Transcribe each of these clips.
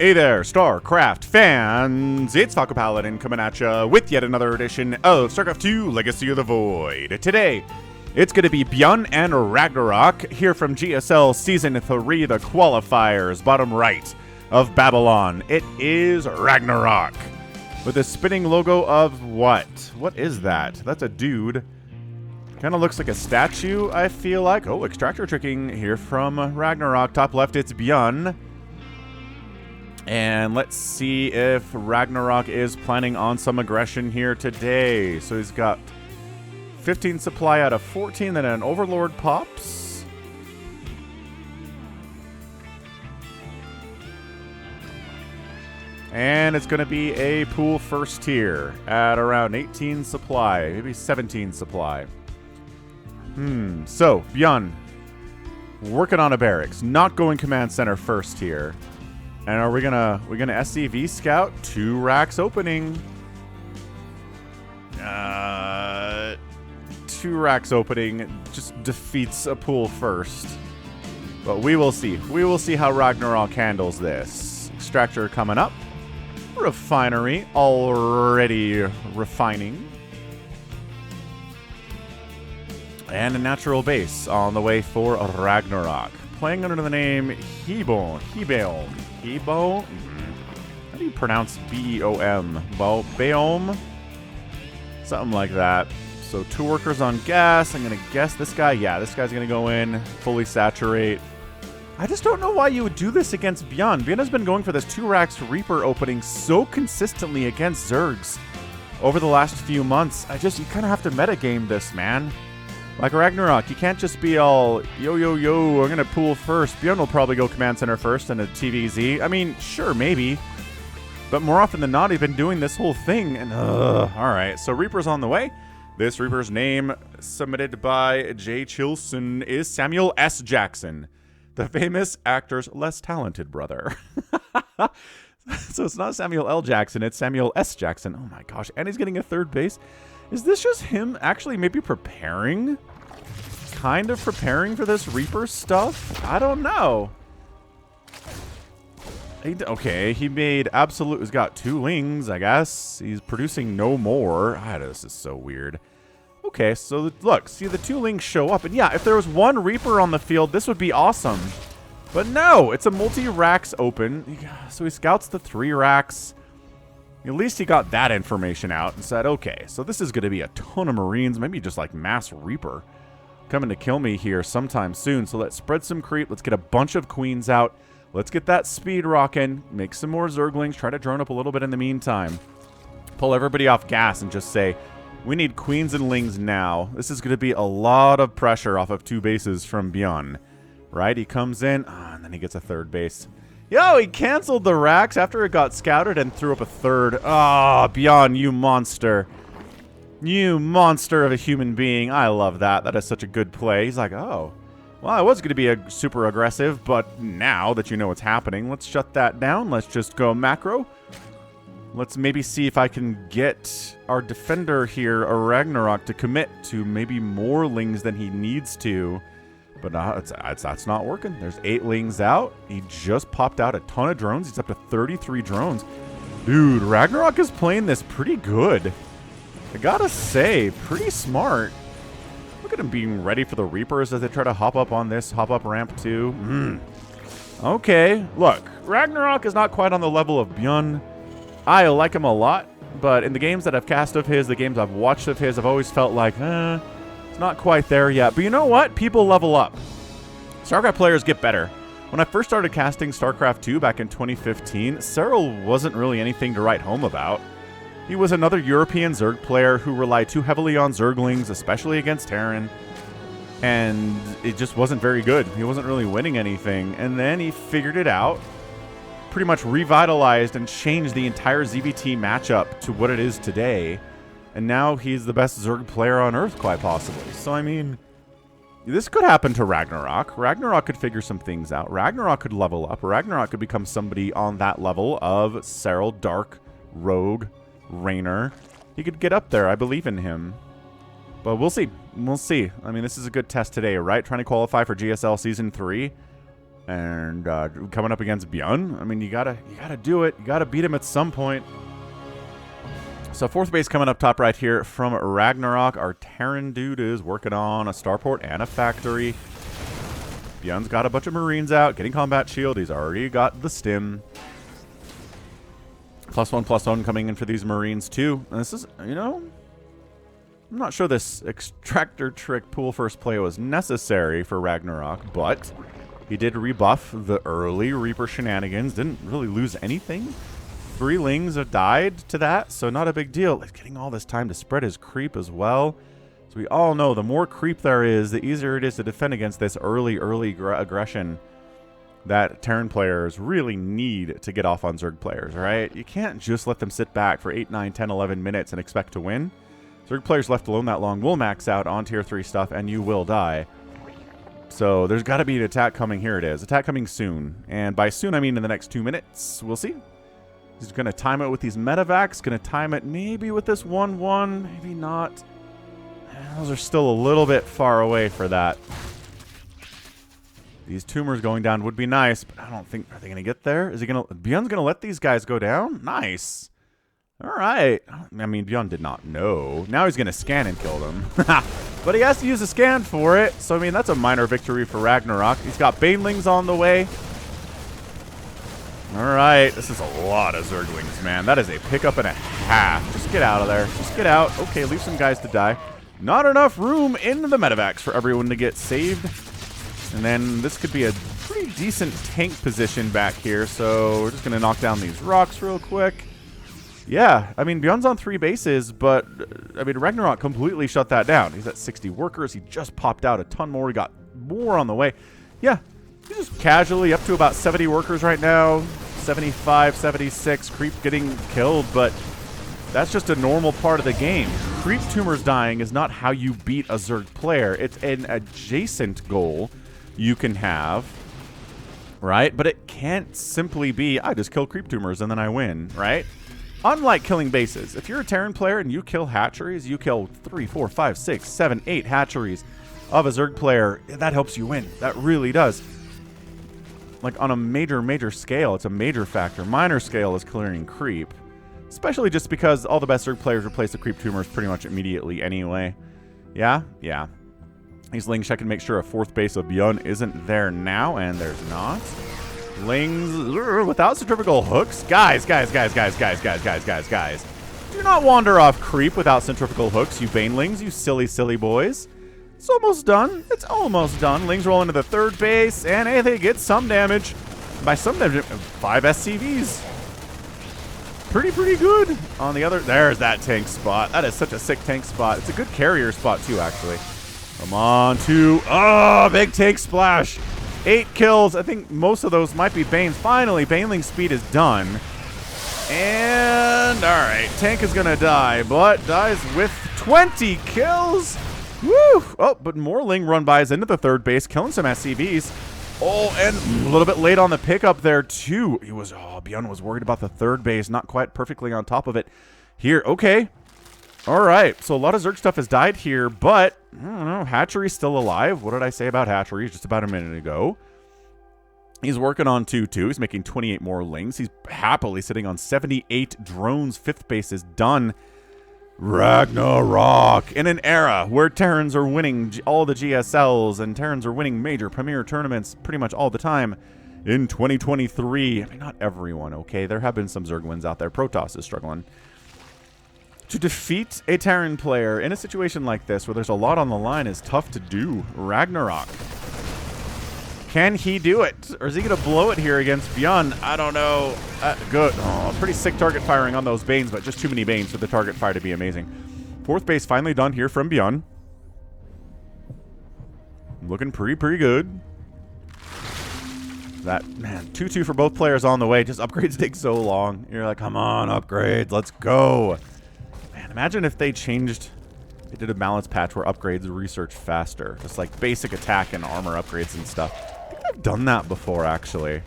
Hey there, StarCraft fans! It's Falcon Paladin coming at ya with yet another edition of StarCraft 2 Legacy of the Void. Today, it's going to be ByuN and Ragnarok here from GSL Season 3, the qualifiers, bottom right of Babylon. It is Ragnarok with a spinning logo of what? What is that? That's a dude. Kind of looks like a statue, I feel like. Oh, extractor tricking here from Ragnarok. Top left, it's ByuN. And let's see if Ragnarok is planning on some aggression here today. So he's got 15 supply out of 14, then an Overlord pops. And it's going to be a pool first tier at around 18 supply, maybe 17 supply. So, ByuN, working on a barracks, not going command center first here. And are we gonna SCV scout 2 racks opening? 2 racks opening just defeats a pool first. But we will see. We will see how Ragnarok handles this. Extractor coming up. Refinery already refining. And a natural base on the way for Ragnarok. Playing under the name Hebon. How do you pronounce B-E-O-M? Baom? Something like that. So 2 workers on gas. I'm going to guess this guy. Yeah, this guy's going to go in, fully saturate. I just don't know why you would do this against ByuN. ByuN has been going for this 2 racks Reaper opening so consistently against Zergs over the last few months. You kind of have to metagame this, man. Like Ragnarok, you can't just be all, yo, I'm going to pool first. ByuN will probably go command center first and a TVZ. I mean, sure, maybe. But more often than not, he's been doing this whole thing. And, alright, so Reaper's on the way. This Reaper's name, submitted by Jay Chilson, is Samuel S. Jackson, the famous actor's less talented brother. So it's not Samuel L. Jackson, it's Samuel S. Jackson. Oh my gosh, and he's getting a 3rd base. Is this just him actually maybe preparing? Kind of preparing for this Reaper stuff? I don't know. Okay, he made absolute... He's got 2 lings, I guess. He's producing no more. This is so weird. Okay, so look, see the 2 lings show up. And yeah, if there was 1 Reaper on the field, this would be awesome. But no, it's a multi-racks open. So he scouts the 3 racks. At least he got that information out and said, okay, so this is going to be a ton of Marines, maybe just like mass Reaper coming to kill me here sometime soon. So let's spread some creep. Let's get a bunch of Queens out. Let's get that speed rocking. Make some more Zerglings. Try to drone up a little bit in the meantime. Pull everybody off gas and just say, we need Queens and Lings now. This is going to be a lot of pressure off of 2 bases from ByuN. Right? He comes in, and then he gets a 3rd base. Yo, he canceled the racks after it got scouted and threw up a 3rd. Ah, ByuN, you monster. You monster of a human being. I love that. That is such a good play. He's like, oh, well, I was going to be a super aggressive, but now that you know what's happening, let's shut that down. Let's just go macro. Let's maybe see if I can get our defender here, a Ragnarok, to commit to maybe more lings than he needs to. But that's not working. There's 8 lings out. He just popped out a ton of drones. He's up to 33 drones. Dude, Ragnarok is playing this pretty good. I gotta say, pretty smart. Look at him being ready for the Reapers as they try to hop up on this hop-up ramp too. Okay, look. Ragnarok is not quite on the level of ByuN. I like him a lot, but in the games that I've cast of his, the games I've watched of his, I've always felt like, it's not quite there yet. But you know what? People level up. StarCraft players get better. When I first started casting StarCraft 2 back in 2015, Cyril wasn't really anything to write home about. He was another European Zerg player who relied too heavily on Zerglings, especially against Terran. And it just wasn't very good. He wasn't really winning anything. And then he figured it out, pretty much revitalized and changed the entire ZVT matchup to what it is today. And now he's the best Zerg player on Earth, quite possibly. So, I mean, this could happen to Ragnarok. Ragnarok could figure some things out. Ragnarok could level up. Ragnarok could become somebody on that level of Cyril, Dark, Rogue, Raynor. He could get up there. I believe in him. But we'll see. We'll see. I mean, this is a good test today, right? Trying to qualify for GSL Season 3. And coming up against ByuN, I mean, you gotta do it. You gotta beat him at some point. So 4th base coming up top right here from Ragnarok. Our Terran dude is working on a starport and a factory. ByuN's got a bunch of Marines out, getting combat shield. He's already got the stim. +1/+1 coming in for these Marines too. And this is, you know, I'm not sure this extractor trick pool first play was necessary for Ragnarok, but he did rebuff the early Reaper shenanigans. Didn't really lose anything. 3 Lings have died to that, so not a big deal. He's getting all this time to spread his creep as well. So we all know the more creep there is, the easier it is to defend against this early aggression that Terran players really need to get off on Zerg players, right? You can't just let them sit back for 8, 9, 10, 11 minutes and expect to win. Zerg players left alone that long will max out on tier 3 stuff, and you will die. So there's got to be an attack coming. Here it is. Attack coming soon. And by soon, I mean in the next 2 minutes. We'll see. He's going to time it with these medevacs. Going to time it maybe with this 1-1. Maybe not. Those are still a little bit far away for that. These tumors going down would be nice, but I don't think... Are they going to get there? Is he going to... ByuN's going to let these guys go down? Nice. All right. I mean, ByuN did not know. Now he's going to scan and kill them. But he has to use a scan for it. So, I mean, that's a minor victory for Ragnarok. He's got Banelings on the way. All right. This is a lot of Zerglings, man. That is a pickup and a half. Just get out of there. Just get out. Okay, leave some guys to die. Not enough room in the medevacs for everyone to get saved. And then this could be a pretty decent tank position back here. So we're just going to knock down these rocks real quick. Yeah, I mean, ByuN's on 3 bases, but, I mean, Ragnarok completely shut that down. He's at 60 workers. He just popped out a ton more. He got more on the way. Yeah, he's just casually up to about 70 workers right now. 75, 76, creep getting killed, but that's just a normal part of the game. Creep tumors dying is not how you beat a Zerg player. It's an adjacent goal you can have, right? But it can't simply be, I just kill creep tumors and then I win, right? Unlike killing bases, if you're a Terran player and you kill hatcheries, you kill 3, 4, 5, 6, 7, 8 hatcheries of a Zerg player, that helps you win. That really does. Like on a major scale, it's a major factor. Minor scale is clearing creep, especially just because all the best Zerg players replace the creep tumors pretty much immediately anyway. Yeah. He's Ling checking to make sure a 4th base of ByuN isn't there now, and there's not. Lings without centrifugal hooks. Guys. Do not wander off creep without centrifugal hooks, you Banelings, you silly boys. It's almost done. It's almost done. Lings roll into the 3rd base, and hey, they get some damage. By some damage, 5 SCVs. Pretty good. On the other, there's that tank spot. That is such a sick tank spot. It's a good carrier spot too, actually. Come on, 2. Oh, big tank splash. 8 kills. I think most of those might be Banes. Finally, Baneling speed is done. And, all right, tank is going to die, but dies with 20 kills. Woo! Oh, but more Ling run bys into the 3rd base, killing some SCVs. Oh, and a little bit late on the pickup there, too. He was, ByuN was worried about the 3rd base, not quite perfectly on top of it. Here, okay. All right, so a lot of Zerg stuff has died here, but, I don't know, Hatchery's still alive. What did I say about Hatchery just about a minute ago? He's working on 2-2. He's making 28 more Lings. He's happily sitting on 78 drones. 5th base is done. Ragnarok. In an era where Terrans are winning all the GSLs and Terrans are winning major premier tournaments pretty much all the time in 2023. I mean, not everyone, okay? There have been some Zerg wins out there. Protoss is struggling. To defeat a Terran player in a situation like this where there's a lot on the line is tough to do. Ragnarok. Can he do it? Or is he going to blow it here against ByuN? I don't know. Good. Oh, pretty sick target firing on those Banes, but just too many Banes for the target fire to be amazing. 4th base finally done here from ByuN. Looking pretty good. That, man, 2-2 for both players on the way. Just upgrades take so long. You're like, come on, upgrades. Let's go. Man, imagine if they changed... They did a balance patch where upgrades research faster. Just like basic attack and armor upgrades and stuff. I think I've done that before, actually.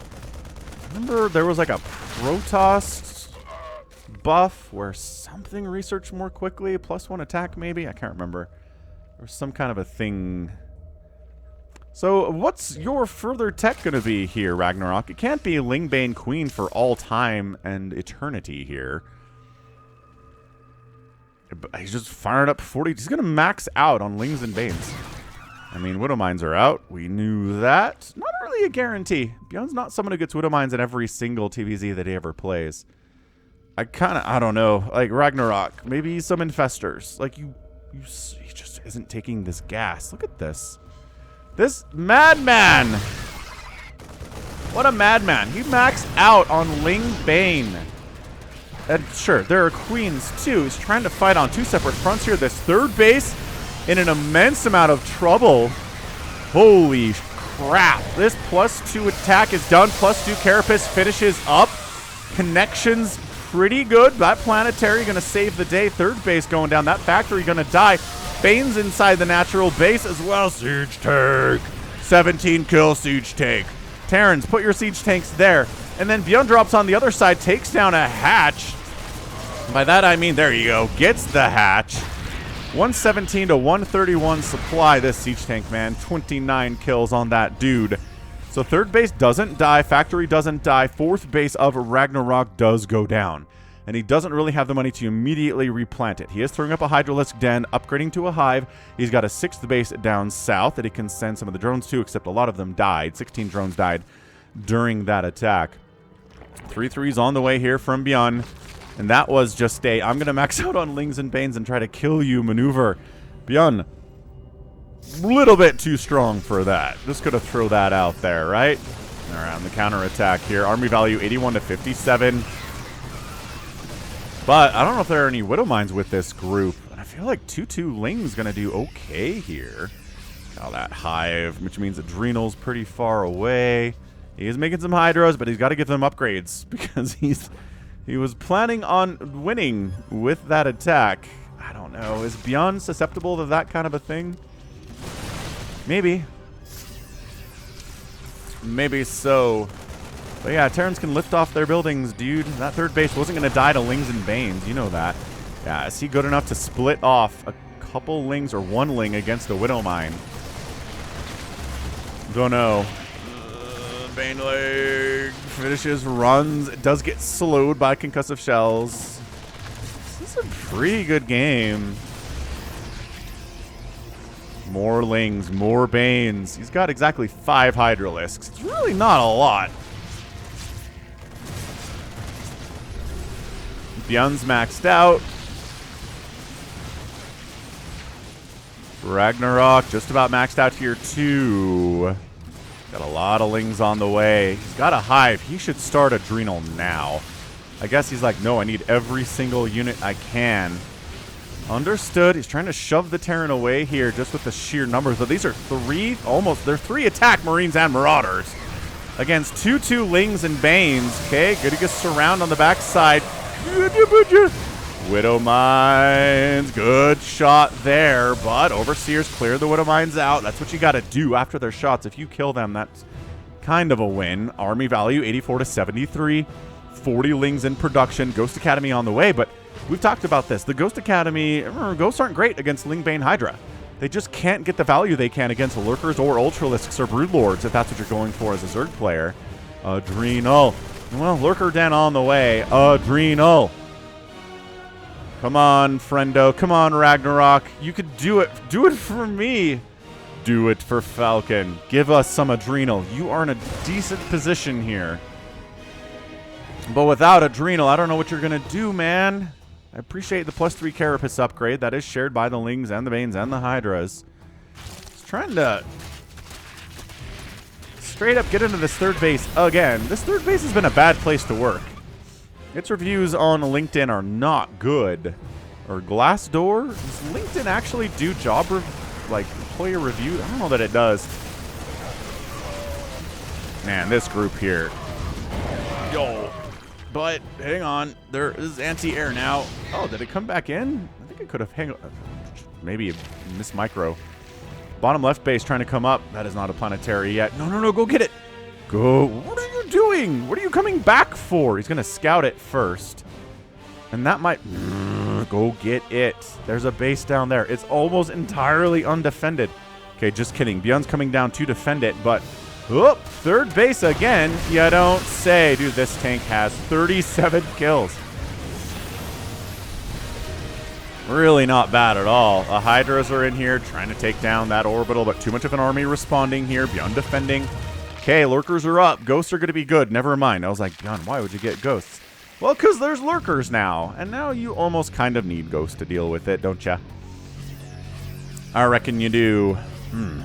Remember there was like a Protoss buff where something researched more quickly? +1 attack, maybe? I can't remember. There was some kind of a thing. So what's your further tech going to be here, Ragnarok? It can't be Lingbane Queen for all time and eternity here. He's just firing up 40. He's going to max out on Lings and Banes. I mean, Widow Mines are out. We knew that. Not really a guarantee. ByuN's not someone who gets Widow Mines in every single TVZ that he ever plays. I don't know. Like, Ragnarok. Maybe some Infestors. Like, he just isn't taking this gas. Look at this. This madman. What a madman. He maxed out on Ling Bane. And sure, there are queens too. He's trying to fight on two separate fronts here. This third base in an immense amount of trouble. Holy crap. This +2 attack is done. +2 Carapace finishes up. Connections pretty good. That planetary going to save the day. Third base going down. That factory going to die. Bane's inside the natural base as well. Siege tank. 17 kill siege tank. Terrans, put your siege tanks there. And then ByuN drops on the other side, takes down a hatch. By that I mean, there you go. Gets the hatch. 117 to 131 supply, this siege tank, man. 29 kills on that dude. So third base doesn't die. Factory doesn't die. Fourth base of Ragnarok does go down. And he doesn't really have the money to immediately replant it. He is throwing up a Hydralisk Den, upgrading to a hive. He's got a sixth base down south that he can send some of the drones to, except a lot of them died. 16 drones died during that attack. 3-3's on the way here from ByuN. And that was just a, I'm going to max out on Lings and Banes and try to kill you maneuver. ByuN, a little bit too strong for that. Just going to throw that out there, right? Around the counterattack here. Army value 81 to 57. But I don't know if there are any Widow Mines with this group. And I feel like 2-2 Ling's going to do okay here. Now that hive, which means Adrenal's pretty far away. He is making some Hydras, but he's got to give them upgrades because he was planning on winning with that attack. I don't know. Is ByuN susceptible to that kind of a thing? Maybe. Maybe so. But yeah, Terrans can lift off their buildings, dude. That third base wasn't going to die to Lings and Banes. You know that. Yeah, is he good enough to split off a couple Lings or one Ling against a Widow Mine? Don't know. Bane leg finishes, runs. It does get slowed by concussive shells. This is a pretty good game. More Lings, more Banes. He's got exactly 5 Hydralisks. It's really not a lot. ByuN's maxed out. Ragnarok just about maxed out here too. Got a lot of Lings on the way. He's got a hive. He should start Adrenal now. I guess he's like, no, I need every single unit I can. Understood. He's trying to shove the Terran away here just with the sheer numbers. But these are they're 3 attack Marines and Marauders against 2-2 Lings and Banes. Okay, good to get surround on the backside. Widow Mines, good shot there, but Overseers clear the Widow Mines out. That's what you got to do after their shots. If you kill them, that's kind of a win. Army value 84 to 73, 40 Lings in production. Ghost Academy on the way, but we've talked about this. The Ghost Academy, Ghosts aren't great against Ling Bane Hydra. They just can't get the value they can against Lurkers or Ultralisks or Broodlords if that's what you're going for as a Zerg player. Adrenal. Well, Lurker Den on the way. Adrenal. Come on, friendo. Come on, Ragnarok. You could do it. Do it for me. Do it for Falcon. Give us some Adrenal. You are in a decent position here. But without Adrenal, I don't know what you're going to do, man. I appreciate the +3 Carapace upgrade. That is shared by the Lings and the Banes and the Hydras. Just trying to straight up get into this third base again. This third base has been a bad place to work. Its reviews on LinkedIn are not good. Or Glassdoor? Does LinkedIn actually do employer review? I don't know that it does. Man, this group here. Yo. But, hang on. There is anti-air now. Oh, did it come back in? I think it could have maybe missed micro. Bottom left base trying to come up. That is not a planetary yet. No, no, no, go get it. Go. What are you doing? What are you coming back for? He's going to scout it first. And that might... Go get it. There's a base down there. It's almost entirely undefended. Okay, just kidding. ByuN's coming down to defend it, but... Oh, third base again. You don't say. Dude, this tank has 37 kills. Really not bad at all. The Hydras are in here trying to take down that orbital, but too much of an army responding here. ByuN defending. Okay, lurkers are up. Ghosts are going to be good. Never mind. I was like, ByuN, why would you get ghosts? Well, because there's lurkers now. And now you almost kind of need ghosts to deal with it, don't ya? I reckon you do.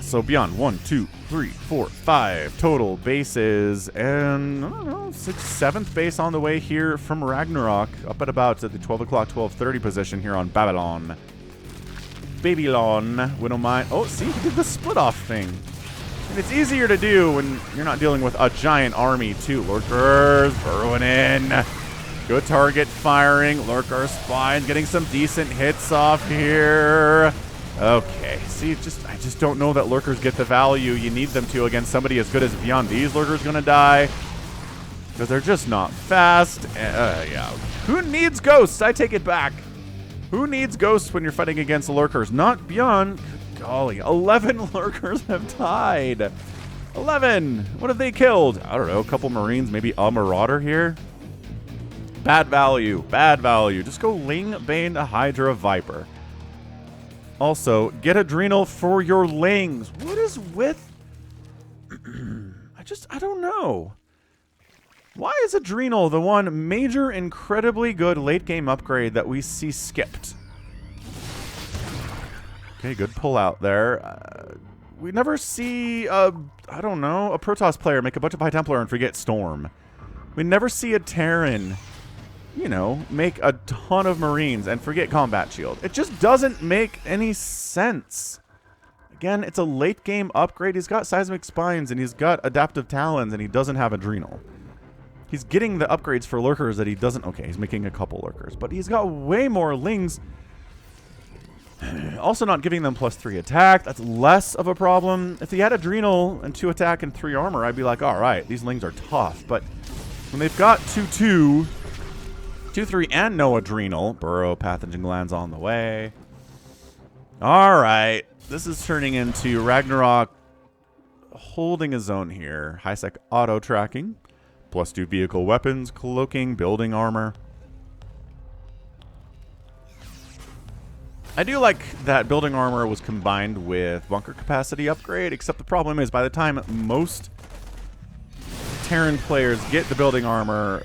So ByuN, 1, 2, 3, 4, 5 total bases, and I don't know, 6th, 7th base on the way here from Ragnarok, up at about the 12 o'clock, 12:30 position here on Babylon. Babylon, we don't mind. Oh, see, he did the split off thing. And it's easier to do when you're not dealing with a giant army too. Lurkers burrowing in. Good target firing. Lurker spines getting some decent hits off here. Okay, see, I just don't know that lurkers get the value you need them to against somebody as good as ByuN. These lurkers gonna die because they're just not fast. Yeah. Who needs ghosts? I take it back. Who needs ghosts when you're fighting against lurkers? Not ByuN. Good golly, 11 lurkers have died. 11. What have they killed? I don't know, a couple Marines, maybe a Marauder here. Bad value. Bad value. Just go Ling, Bane, Hydra, Viper. Also, get Adrenal for your Lings. What is with... I don't know. Why is Adrenal the one major, incredibly good late-game upgrade that we see skipped? Okay, good pull out there. We never see, I don't know, a Protoss player make a bunch of High Templar and forget Storm. We never see a Terran... you know, make a ton of Marines and forget Combat Shield. It just doesn't make any sense. Again, it's a late game upgrade. He's got Seismic Spines and he's got Adaptive Talons and he doesn't have Adrenal. He's getting the upgrades for lurkers that he doesn't... Okay, he's making a couple lurkers, but he's got way more Lings. Also not giving them +3 attack. That's less of a problem. If he had Adrenal and 2 attack and 3 armor, I'd be like, all right, these Lings are tough. But when they've got 2-2... 2-3 and no Adrenal. Burrow, Pathogen Glands on the way. Alright. This is turning into Ragnarok holding his own here. High-sec auto-tracking. +2 vehicle weapons, cloaking, building armor. I do like that building armor was combined with bunker capacity upgrade, except the problem is by the time most Terran players get the building armor...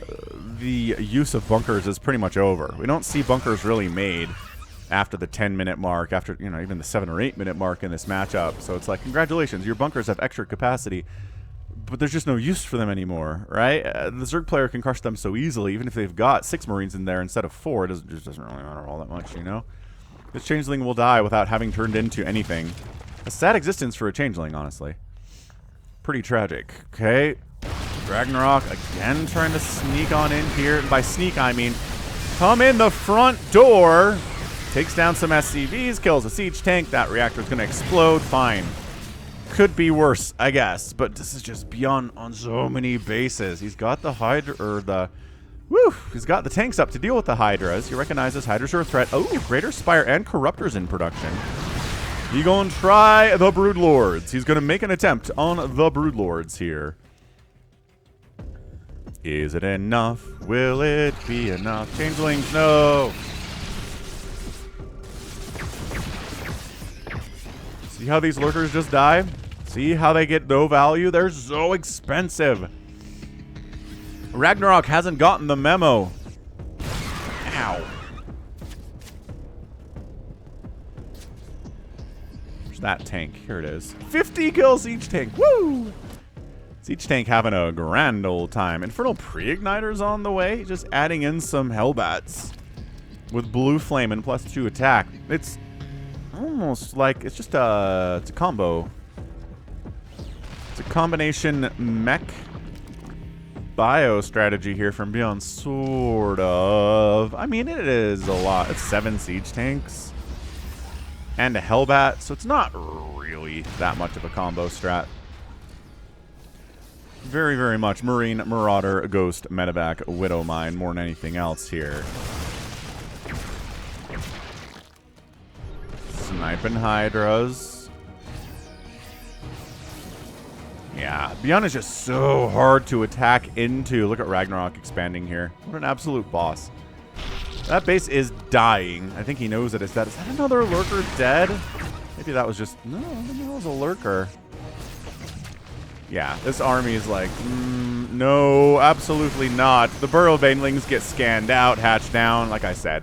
the use of bunkers is pretty much over. We don't see bunkers really made after the 10-minute mark, after, you know, even the 7 or 8-minute mark in this matchup. So it's like, congratulations, your bunkers have extra capacity, but there's just no use for them anymore, right? The Zerg player can crush them so easily, even if they've got 6 Marines in there instead of 4. It just doesn't really matter all that much, you know? This Changeling will die without having turned into anything. A sad existence for a Changeling, honestly. Pretty tragic. Okay. Ragnarok again trying to sneak on in here. And by sneak, I mean come in the front door. Takes down some SCVs, kills a siege tank. That reactor's going to explode. Fine. Could be worse, I guess. But this is just ByuN on so many bases. He's got the Hydra, or the... Woo! He's got the tanks up to deal with the Hydras. He recognizes Hydras are a threat. Oh, Greater Spire and Corruptors in production. He gonna try the Broodlords. He's gonna make an attempt on the Broodlords here. Is it enough? Will it be enough? Changelings, no! See how these lurkers just die? See how they get no value? They're so expensive. Ragnarok hasn't gotten the memo. Ow. Where's that tank? Here it is. 50 kills Siege Tank. Woo! Siege Tank having a grand old time. Infernal Pre-Igniters on the way. Just adding in some Hellbats with Blue Flame and +2 attack. It's almost like it's just it's a combo. It's a combination mech bio strategy here from ByuN, sort of. I mean, it is a lot. It's 7 siege tanks and a Hellbat, so it's not really that much of a combo strat. Very, very much Marine, Marauder, Ghost, Medevac, Widowmine, more than anything else here. Sniping Hydras. Yeah, ByuN is just so hard to attack into. Look at Ragnarok expanding here. What an absolute boss. That base is dying. I think he knows that it's dead. Is that another lurker dead? Maybe that was just... No, I think that was a lurker. Yeah, this army is like, no, absolutely not. The Burrow Banelings get scanned out, hatched down, like I said.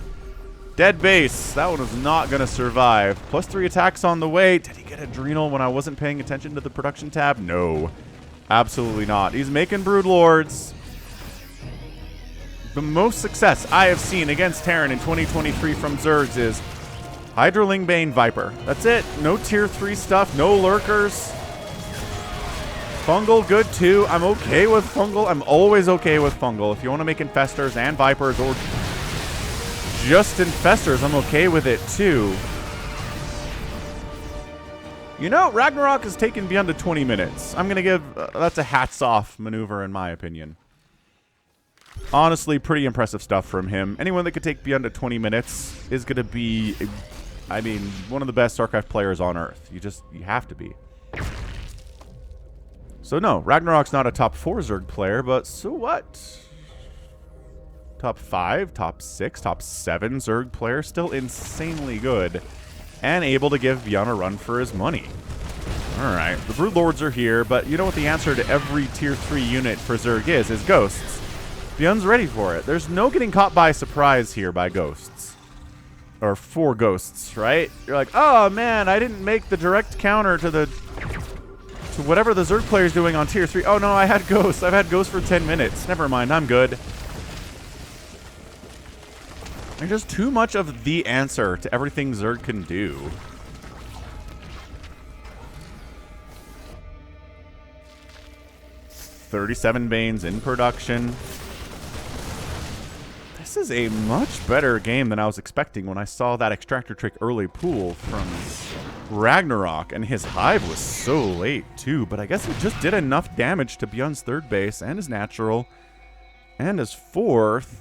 Dead base. That one was not going to survive. +3 attacks on the way. Did he get Adrenal when I wasn't paying attention to the production tab? No, absolutely not. He's making Broodlords. The most success I have seen against Terran in 2023 from Zergs is Hydraling Bane Viper. That's it. No tier 3 stuff. No lurkers. Fungal, good too. I'm okay with Fungal. I'm always okay with Fungal. If you want to make Infestors and Vipers or just Infestors, I'm okay with it too. You know, Ragnarok has taken ByuN to 20 minutes. I'm going to give... that's a hats-off maneuver in my opinion. Honestly, pretty impressive stuff from him. Anyone that could take ByuN to 20 minutes is going to be, I mean, one of the best StarCraft players on Earth. You have to be. So no, Ragnarok's not a top 4 Zerg player, but so what? Top 5, top 6, top 7 Zerg player, still insanely good. And able to give ByuN a run for his money. Alright, the Broodlords are here, but you know what the answer to every tier 3 unit for Zerg is Ghosts. ByuN's ready for it. There's no getting caught by surprise here by Ghosts. Or for Ghosts, right? You're like, oh man, I didn't make the direct counter to whatever the Zerg player's doing on tier 3. Oh no, I had Ghosts. I've had Ghosts for 10 minutes. Never mind, I'm good. There's just too much of the answer to everything Zerg can do. $37 Banes in production. This is a much better game than I was expecting when I saw that Extractor Trick early pool from Ragnarok, and his Hive was so late too, but I guess it just did enough damage to ByuN's 3rd base and his natural and his 4th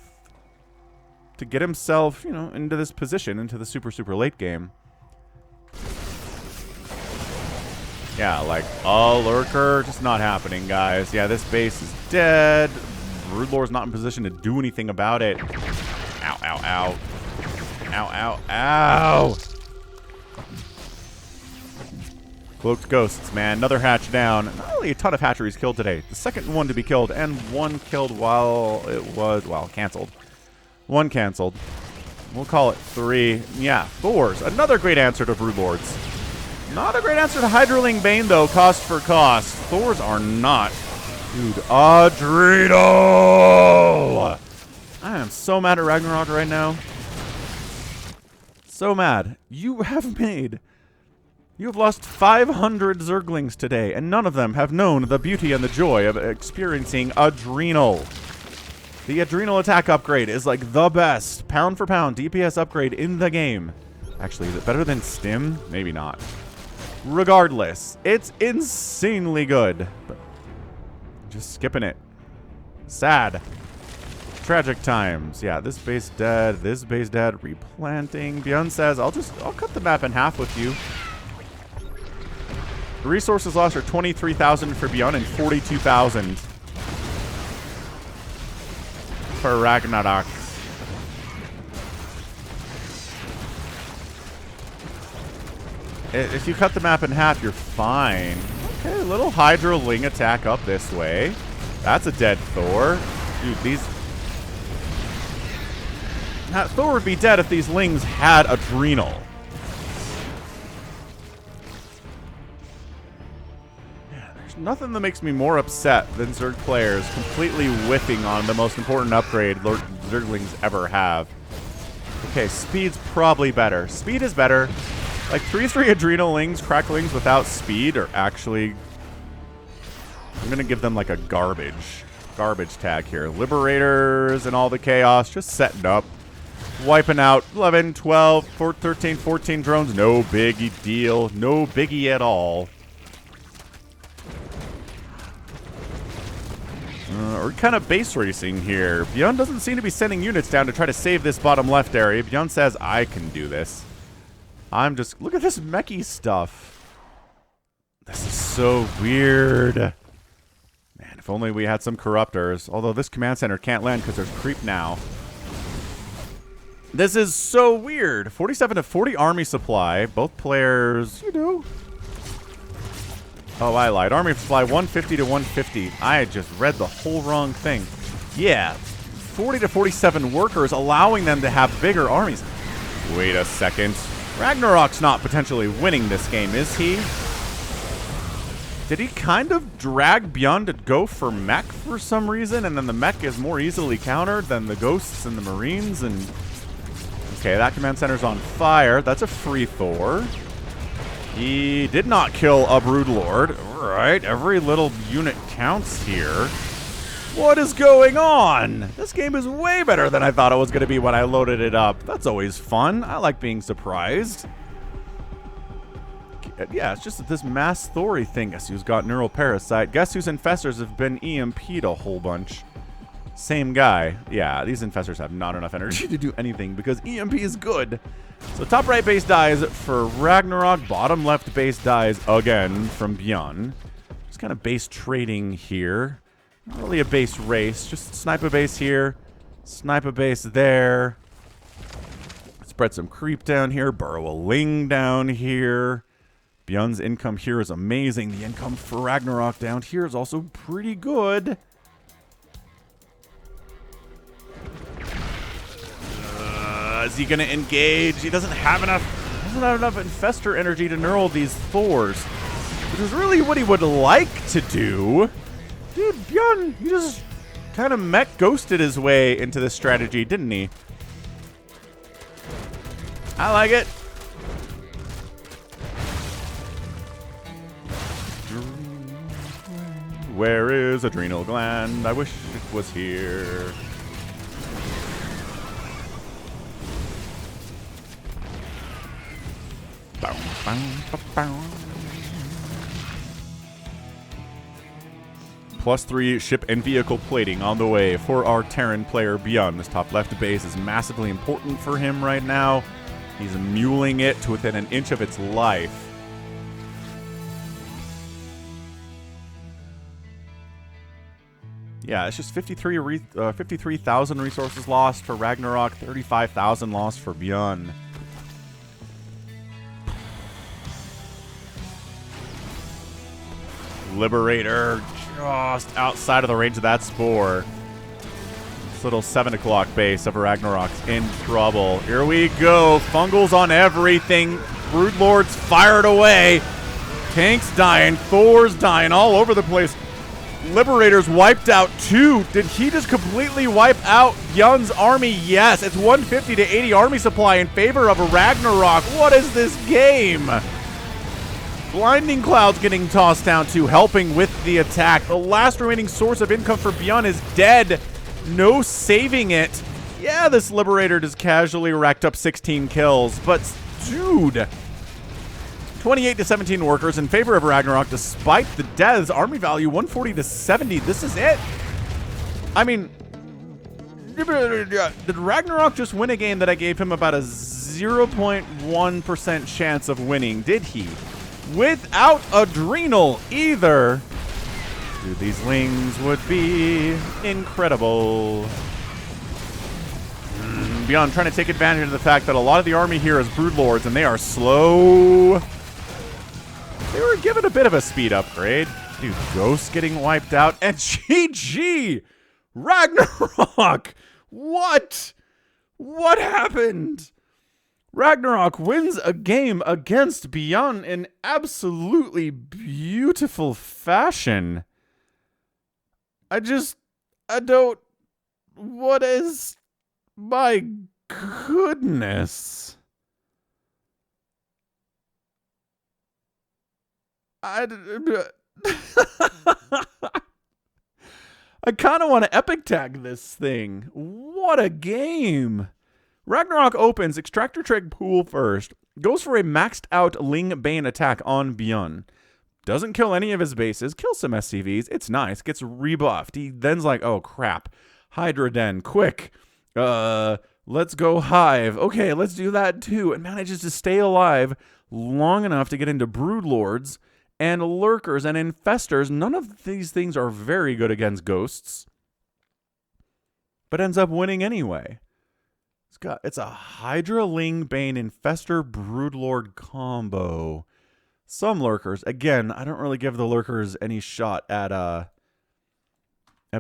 to get himself, you know, into this position, into the super late game. Yeah, like a lurker, just not happening, guys. Yeah, this base is dead. Broodlord's not in position to do anything about it. Ow, ow, ow. Ow, ow, ow. Cloaked Ghosts, man. Another hatch down. Not really a ton of hatcheries killed today. The second one to be killed, and one killed while it was, well, canceled. One canceled. We'll call it 3. Yeah, Thors. Another great answer to Broodlords. Not a great answer to Hydraling Bane, though, cost for cost. Thors are not. Dude, Adrenal! I am so mad at Ragnarok right now. So mad. You have lost 500 Zerglings today, and none of them have known the beauty and the joy of experiencing Adrenal. The Adrenal attack upgrade is like the best pound for pound DPS upgrade in the game. Actually, is it better than Stim? Maybe not. Regardless, it's insanely good. But just skipping it. Sad. Tragic times. Yeah, this base dead. This base dead. Replanting. ByuN says, I'll cut the map in half with you. The resources lost are 23,000 for ByuN and 42,000 for Ragnarok. If you cut the map in half, you're fine. Okay, a little Hydroling attack up this way. That's a dead Thor. Dude, that Thor would be dead if these Lings had Adrenal. Yeah, there's nothing that makes me more upset than Zerg players completely whiffing on the most important upgrade Zerglings ever have. Okay, speed's probably better. Speed is better. Like 3/3 Adrenal Lings, Cracklings without speed are actually... I'm going to give them like a garbage tag here. Liberators and all the chaos just setting up. Wiping out 11, 12, 13, 14 drones. No biggie deal. No biggie at all. We're kind of base racing here. ByuN doesn't seem to be sending units down to try to save this bottom left area. ByuN says, I can do this. I'm just... Look at this mechie stuff. This is so weird. Man, if only we had some corruptors. Although this command center can't land because there's creep now. This is so weird. 47 to 40 army supply. Both players, you know. Oh, I lied. Army supply 150 to 150. I just read the whole wrong thing. Yeah. 40 to 47 workers, allowing them to have bigger armies. Wait a second. Ragnarok's not potentially winning this game, is he? Did he kind of drag ByuN to go for mech for some reason, and then the mech is more easily countered than the ghosts and the marines? And okay, that command center's on fire. That's a free Thor. He did not kill a Broodlord. All right, every little unit counts here. What is going on? This game is way better than I thought it was going to be when I loaded it up. That's always fun. I like being surprised. Yeah, it's just this mass Thory thing. Guess who's got neural parasite? Guess whose infestors have been EMP'd a whole bunch? Same guy. Yeah, these infestors have not enough energy to do anything because EMP is good. So top right base dies for Ragnarok. Bottom left base dies again from ByuN. Just kind of base trading here. Not really a base race. Just snipe a base here. Snipe a base there. Spread some creep down here. Burrow a Ling down here. ByuN's income here is amazing. The income for Ragnarok down here is also pretty good. Is he going to engage? He doesn't have enough infestor energy to neural these Thors, which is really what he would like to do. Dude, ByuN, he just kind of mech ghosted his way into this strategy, didn't he? I like it. Where is Adrenal Gland? I wish it was here. +3 ship and vehicle plating on the way for our Terran player ByuN. This top left base is massively important for him right now. He's muling it to within an inch of its life. Yeah, it's just 53,000 resources lost for Ragnarok, 35,000 lost for ByuN. Liberator just outside of the range of that spore. This little 7 o'clock base of Ragnarok's in trouble. Here we go. Fungals on everything. Broodlords fired away. Tanks dying. Thor's dying all over the place. Liberator's wiped out too. Did he just completely wipe out ByuN's army? Yes. It's 150 to 80 army supply in favor of a Ragnarok. What is this game? Blinding Cloud's getting tossed down too, helping with the attack. The last remaining source of income for ByuN is dead. No saving it. Yeah, this Liberator just casually racked up 16 kills, but dude, 28 to 17 workers in favor of Ragnarok despite the deaths. Army value 140 to 70. This is it. I mean, did Ragnarok just win a game that I gave him about a 0.1% chance of winning? Did he? Without Adrenal either. Dude, these Lings would be incredible. ByuN trying to take advantage of the fact that a lot of the army here is Broodlords and they are slow. They were given a bit of a speed upgrade. Dude, Ghost getting wiped out. And GG! Ragnarok! What? What happened? Ragnarok wins a game against ByuN in absolutely beautiful fashion. I don't... What is... My goodness. I kind of want to epic tag this thing. What a game. Ragnarok opens, Extractor Treg pool first, goes for a maxed out Ling Bane attack on ByuN. Doesn't kill any of his bases, kills some SCVs, it's nice, gets rebuffed. He then's like, oh crap, Hydra Den, quick. Let's go Hive. Okay, let's do that too. And manages to stay alive long enough to get into Broodlords and lurkers and infestors. None of these things are very good against ghosts, but ends up winning anyway. It's a Hydra, Ling, Bane, Infestor, Broodlord combo. Some lurkers. Again, I don't really give the lurkers any shot at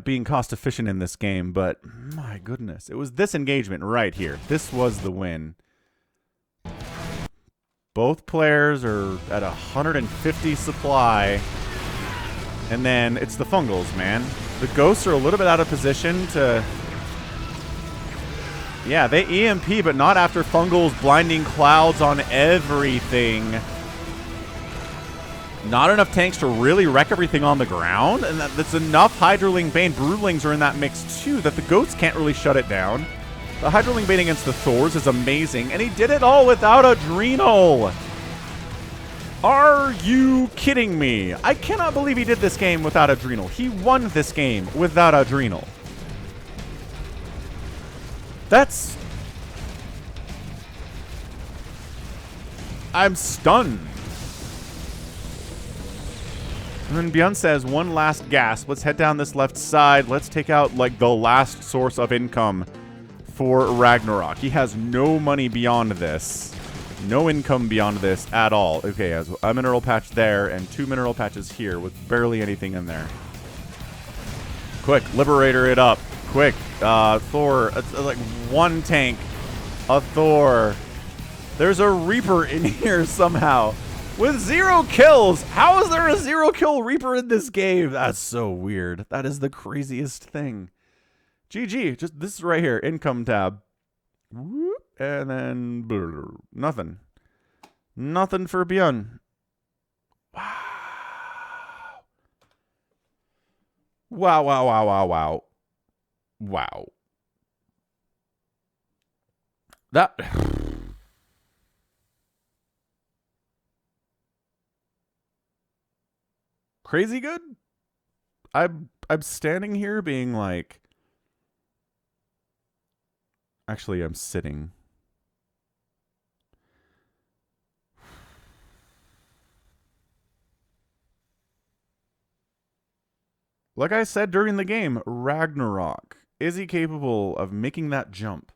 being cost efficient in this game, but my goodness, it was this engagement right here. This was the win. Both players are at 150 supply, and then it's the fungals, man. The ghosts are a little bit out of position to... Yeah, they EMP, but not after fungals blinding clouds on everything. Not enough tanks to really wreck everything on the ground, and that's enough Hydraling Bane. Broodlings are in that mix too, that the goats can't really shut it down. The Hydraling Bane against the Thors is amazing, and he did it all without Adrenal. Are you kidding me? I cannot believe he did this game without Adrenal. He won this game without Adrenal. That's... I'm stunned. And then ByuN says, one last gasp. Let's head down this left side. Let's take out, like, the last source of income for Ragnarok. He has no money beyond this. No income beyond this at all. Okay, has a mineral patch there and 2 mineral patches here with barely anything in there. Quick, Liberator it up. Quick, Thor. It's like one tank. A Thor. There's a Reaper in here somehow. With 0 kills. How is there a 0-kill Reaper in this game? That's so weird. That is the craziest thing. GG. Just this right here. Income tab. And then nothing. Nothing for ByuN. Wow. Wow, wow, wow, wow, wow. Wow. That... Crazy good? I'm standing here being like... Actually, I'm sitting. Like I said during the game, Ragnarok. Is he capable of making that jump?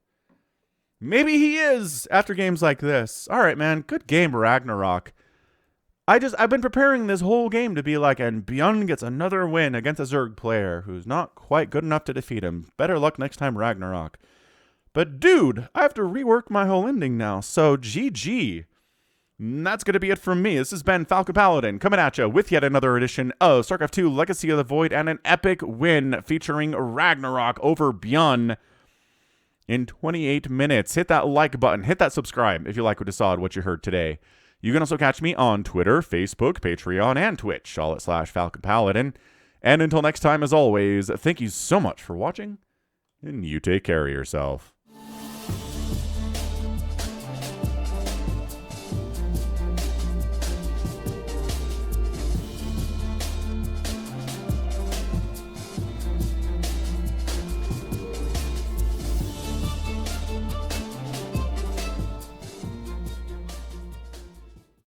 Maybe he is after games like this. All right, man. Good game, Ragnarok. I've been preparing this whole game to be like, and ByuN gets another win against a Zerg player who's not quite good enough to defeat him. Better luck next time, Ragnarok. But dude, I have to rework my whole ending now, so GG. And that's going to be it from me. This has been Falcon Paladin coming at you with yet another edition of StarCraft 2 Legacy of the Void and an epic win featuring Ragnarok over ByuN in 28 minutes. Hit that like button. Hit that subscribe if you like what you saw, what you heard today. You can also catch me on Twitter, Facebook, Patreon, and Twitch, all at /Falcon Paladin. And until next time, as always, thank you so much for watching, and you take care of yourself.